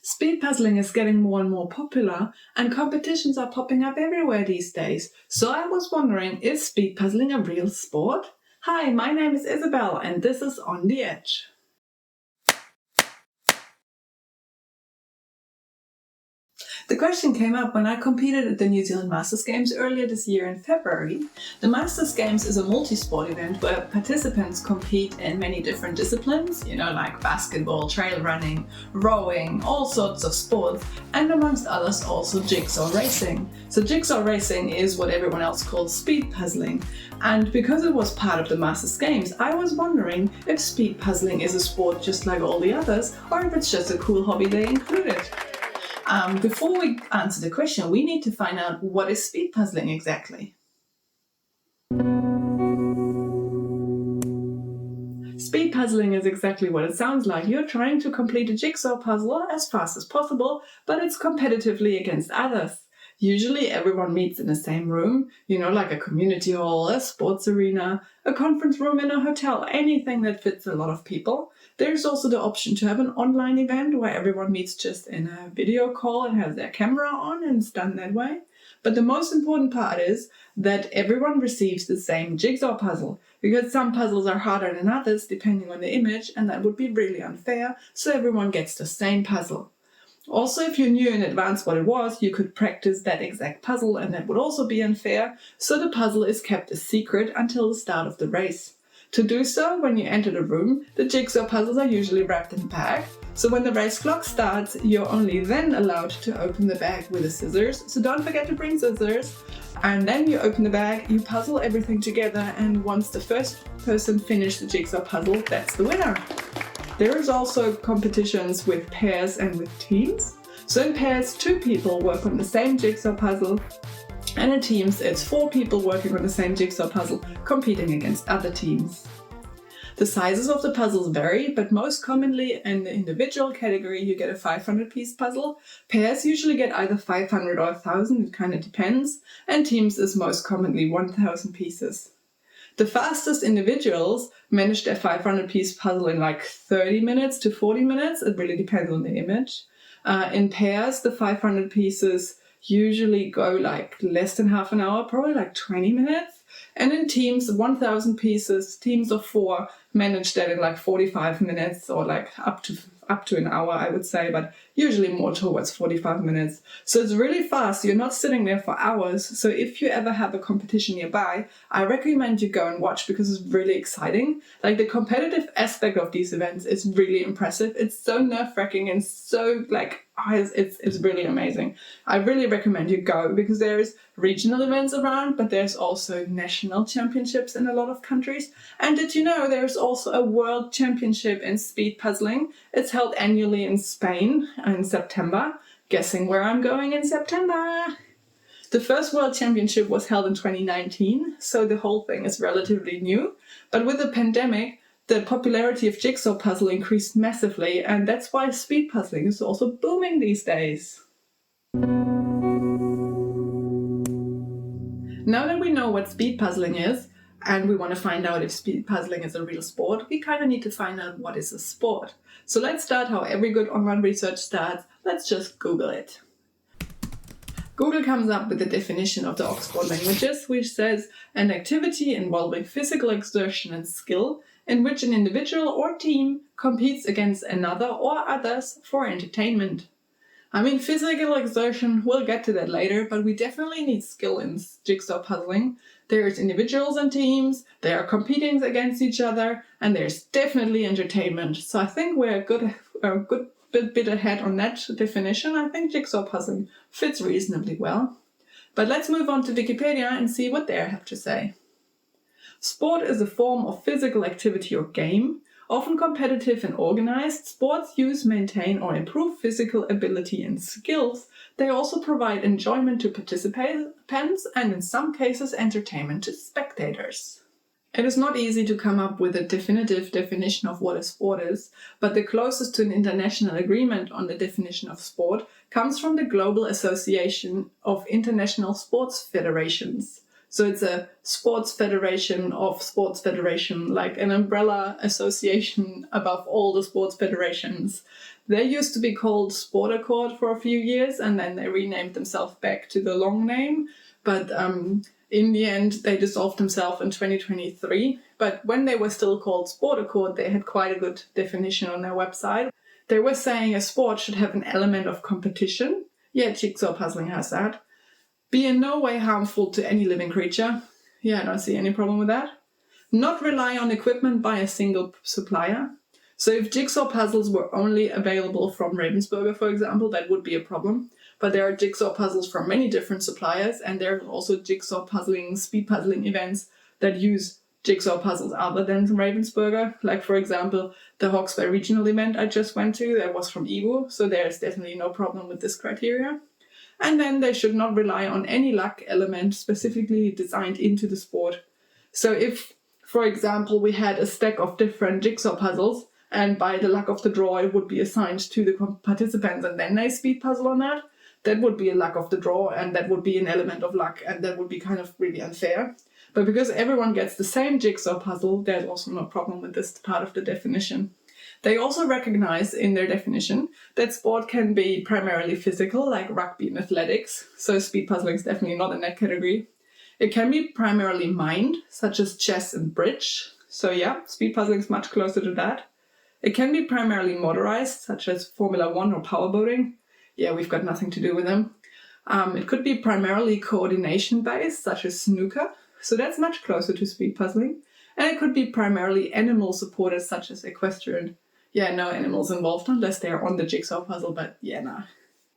Speed puzzling is getting more and more popular, and competitions are popping up everywhere these days. So I was wondering, is speed puzzling a real sport? Hi, my name is Isabel, and this is On the Edge. The question came up when I competed at the New Zealand Masters Games earlier this year in February. The Masters Games is a multi-sport event where participants compete in many different disciplines, like basketball, trail running, rowing, all sorts of sports, and amongst others also jigsaw racing. So jigsaw racing is what everyone else calls speed puzzling. And because it was part of the Masters Games, I was wondering if speed puzzling is a sport just like all the others, or if it's just a cool hobby they included. Before we answer the question, we need to find out what is speed puzzling exactly. Speed puzzling is exactly what it sounds like. You're trying to complete a jigsaw puzzle as fast as possible, but it's competitively against others. Usually everyone meets in the same room, like a community hall, a sports arena, a conference room in a hotel, anything that fits a lot of people. There's also the option to have an online event where everyone meets just in a video call and has their camera on and it's done that way. But the most important part is that everyone receives the same jigsaw puzzle, because some puzzles are harder than others depending on the image, and that would be really unfair, so everyone gets the same puzzle. Also, if you knew in advance what it was, you could practice that exact puzzle, and that would also be unfair, so the puzzle is kept a secret until the start of the race. To do so, when you enter the room, the jigsaw puzzles are usually wrapped in a bag, so when the race clock starts, you're only then allowed to open the bag with the scissors, so don't forget to bring scissors. And then you open the bag, you puzzle everything together, and once the first person finishes the jigsaw puzzle, that's the winner. There is also competitions with pairs and with teams. So in pairs, 2 people work on the same jigsaw puzzle, and in teams, it's 4 people working on the same jigsaw puzzle, competing against other teams. The sizes of the puzzles vary, but most commonly in the individual category, you get a 500-piece puzzle. Pairs usually get either 500 or 1,000, it kind of depends, and teams is most commonly 1,000 pieces. The fastest individuals manage their 500-piece puzzle in like 30 minutes to 40 minutes. It really depends on the image. In pairs, the 500 pieces usually go like less than half an hour, probably like 20 minutes. And in teams, 1,000 pieces, teams of 4 manage that in like 45 minutes or like up to an hour, I would say, but usually more towards 45 minutes. So it's really fast. You're not sitting there for hours. So if you ever have a competition nearby, I recommend you go and watch because it's really exciting. Like the competitive aspect of these events is really impressive. It's so nerve-wracking and so it's really amazing. I really recommend you go because there's regional events around, but there's also national championships in a lot of countries. And did you know there's also a world championship in speed puzzling? It's held annually in Spain in September. Guessing where I'm going in September? The first World Championship was held in 2019, so the whole thing is relatively new. But with the pandemic, the popularity of jigsaw puzzle increased massively, and that's why speed puzzling is also booming these days. Now that we know what speed puzzling is, and we want to find out if speed puzzling is a real sport, we kind of need to find out what is a sport. So let's start how every good online research starts. Let's just Google it. Google comes up with the definition of the Oxford Languages, which says an activity involving physical exertion and skill in which an individual or team competes against another or others for entertainment. I mean, physical exertion, we'll get to that later, but we definitely need skill in jigsaw puzzling. There's individuals and teams, they are competing against each other, and there's definitely entertainment. So I think we're a good bit ahead on that definition. I think jigsaw puzzling fits reasonably well. But let's move on to Wikipedia and see what they have to say. Sport is a form of physical activity or game. Often competitive and organized, sports use, maintain, or improve physical ability and skills. They also provide enjoyment to participants and, in some cases, entertainment to spectators. It is not easy to come up with a definitive definition of what a sport is, but the closest to an international agreement on the definition of sport comes from the Global Association of International Sports Federations. So it's a sports federation of sports federation, like an umbrella association above all the sports federations. They used to be called SportAccord for a few years, and then they renamed themselves back to the long name. But in the end, they dissolved themselves in 2023. But when they were still called SportAccord, they had quite a good definition on their website. They were saying a sport should have an element of competition. Yeah, jigsaw puzzling has that. Be in no way harmful to any living creature. Yeah, I don't see any problem with that. Not rely on equipment by a single supplier. So if jigsaw puzzles were only available from Ravensburger, for example, that would be a problem. But there are jigsaw puzzles from many different suppliers, and there are also jigsaw puzzling, speed puzzling events that use jigsaw puzzles other than from Ravensburger. Like, for example, the Hawke's Bay regional event I just went to, that was from Evo, so there's definitely no problem with this criteria. And then they should not rely on any luck element specifically designed into the sport. So if, for example, we had a stack of different jigsaw puzzles, and by the luck of the draw, it would be assigned to the participants, and then they speed puzzle on that. That would be a luck of the draw, and that would be an element of luck, and that would be kind of really unfair. But because everyone gets the same jigsaw puzzle, there's also no problem with this part of the definition. They also recognize in their definition that sport can be primarily physical, like rugby and athletics, so speed puzzling is definitely not in that category. It can be primarily mind, such as chess and bridge, so yeah, speed puzzling is much closer to that. It can be primarily motorized, such as Formula 1 or powerboating. Yeah, we've got nothing to do with them. It could be primarily coordination-based, such as snooker. So that's much closer to speed puzzling. And it could be primarily animal-supported, such as equestrian. Yeah, no animals involved unless they're on the jigsaw puzzle, but yeah, nah.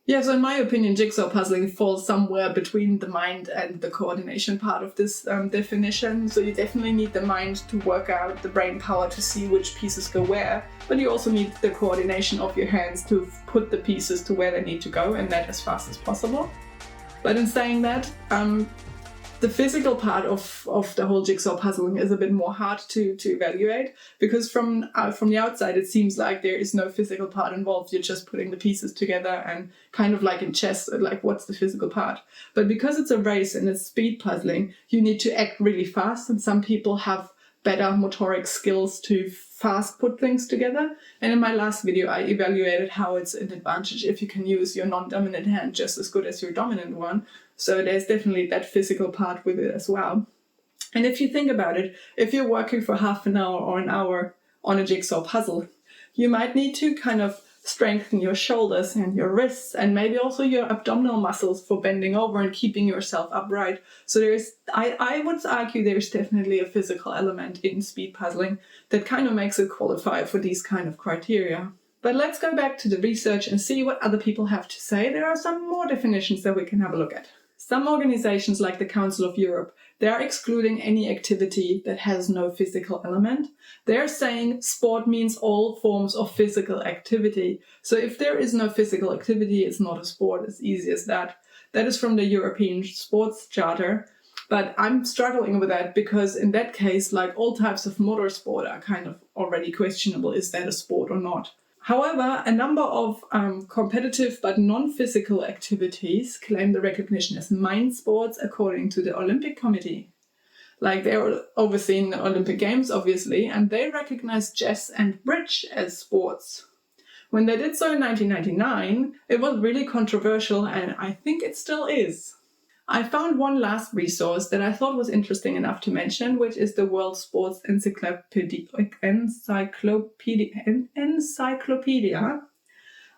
Yeah, so in my opinion, jigsaw puzzling falls somewhere between the mind and the coordination part of this definition. So you definitely need the mind to work out the brain power to see which pieces go where, but you also need the coordination of your hands to put the pieces to where they need to go, and that as fast as possible. But in saying that, the physical part of the whole jigsaw puzzling is a bit more hard to evaluate, because from the outside it seems like there is no physical part involved. You're just putting the pieces together, and kind of like in chess, like what's the physical part? But because it's a race and it's speed puzzling, you need to act really fast, and some people have better motoric skills to fast put things together. And in my last video, I evaluated how it's an advantage if you can use your non-dominant hand just as good as your dominant one. So there's definitely that physical part with it as well. And if you think about it, if you're working for half an hour or an hour on a jigsaw puzzle, you might need to kind of strengthen your shoulders and your wrists and maybe also your abdominal muscles for bending over and keeping yourself upright. So I would argue there's definitely a physical element in speed puzzling that kind of makes it qualify for these kind of criteria. But let's go back to the research and see what other people have to say. There are some more definitions that we can have a look at. Some organizations like the Council of Europe, they are excluding any activity that has no physical element. They're saying sport means all forms of physical activity. So if there is no physical activity, it's not a sport, as easy as that. That is from the European Sports Charter. But I'm struggling with that because in that case, like all types of motorsport are kind of already questionable. Is that a sport or not? However, a number of competitive but non-physical activities claim the recognition as mind sports according to the Olympic Committee. Like, they're overseeing the Olympic Games, obviously, and they recognize chess and bridge as sports. When they did so in 1999, it was really controversial, and I think it still is. I found one last resource that I thought was interesting enough to mention, which is the World Sports Encyclopedia.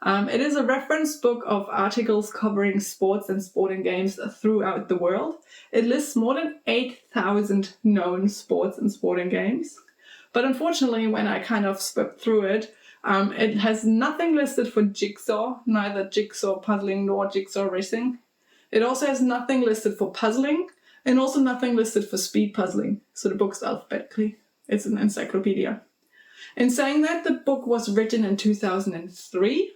It is a reference book of articles covering sports and sporting games throughout the world. It lists more than 8,000 known sports and sporting games. But unfortunately, when I kind of swept through it, it has nothing listed for jigsaw, neither jigsaw puzzling nor jigsaw racing. It also has nothing listed for puzzling, and also nothing listed for speed puzzling. So the book's alphabetically. It's an encyclopedia. In saying that, the book was written in 2003,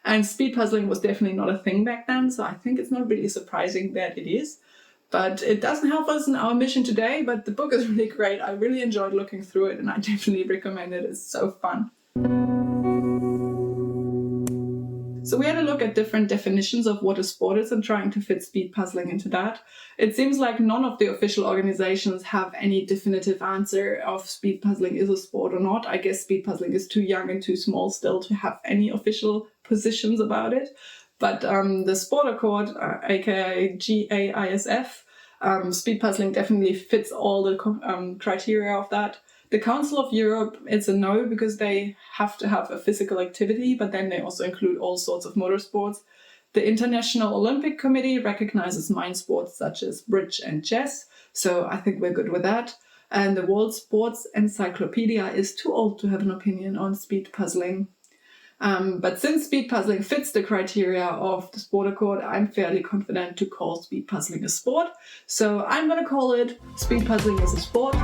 and speed puzzling was definitely not a thing back then, so I think it's not really surprising that it is. But it doesn't help us in our mission today, but the book is really great. I really enjoyed looking through it, and I definitely recommend it. It's so fun. So we had a look at different definitions of what a sport is and trying to fit speed puzzling into that. It seems like none of the official organizations have any definitive answer of speed puzzling is a sport or not. I guess speed puzzling is too young and too small still to have any official positions about it. But the SportAccord, aka GAISF, speed puzzling definitely fits all the criteria of that. The Council of Europe, it's a no because they have to have a physical activity, but then they also include all sorts of motorsports. The International Olympic Committee recognizes mind sports such as bridge and chess, so I think we're good with that. And the World Sports Encyclopedia is too old to have an opinion on speed puzzling. But since speed puzzling fits the criteria of the SportAccord, I'm fairly confident to call speed puzzling a sport. So I'm going to call it Speed Puzzling is a Sport.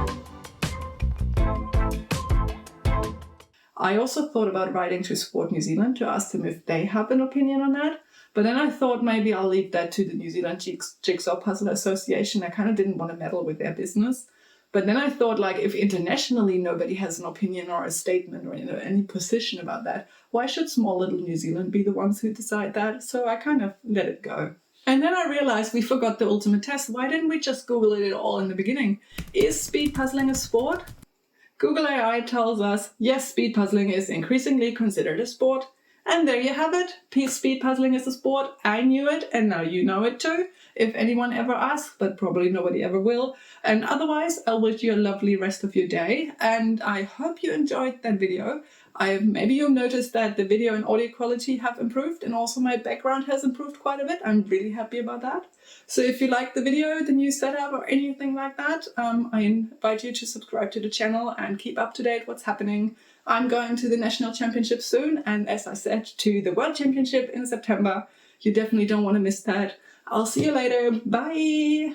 I also thought about writing to Sport New Zealand to ask them if they have an opinion on that. But then I thought maybe I'll leave that to the New Zealand Jigsaw Puzzle Association. I kind of didn't want to meddle with their business. But then I thought, like, if internationally nobody has an opinion or a statement or any position about that, why should small little New Zealand be the ones who decide that? So I kind of let it go. And then I realized we forgot the ultimate test. Why didn't we just Google it all in the beginning? Is speed puzzling a sport? Google AI tells us, yes, speed puzzling is increasingly considered a sport. And there you have it. Speed puzzling is a sport. I knew it, and now you know it too. If anyone ever asks, but probably nobody ever will. And otherwise, I'll wish you a lovely rest of your day. And I hope you enjoyed that video. Maybe you'll notice that the video and audio quality have improved, and also my background has improved quite a bit. I'm really happy about that. So if you like the video, the new setup, or anything like that, I invite you to subscribe to the channel and keep up to date what's happening. I'm going to the National Championship soon, and as I said, to the World Championship in September. You definitely don't want to miss that. I'll see you later. Bye!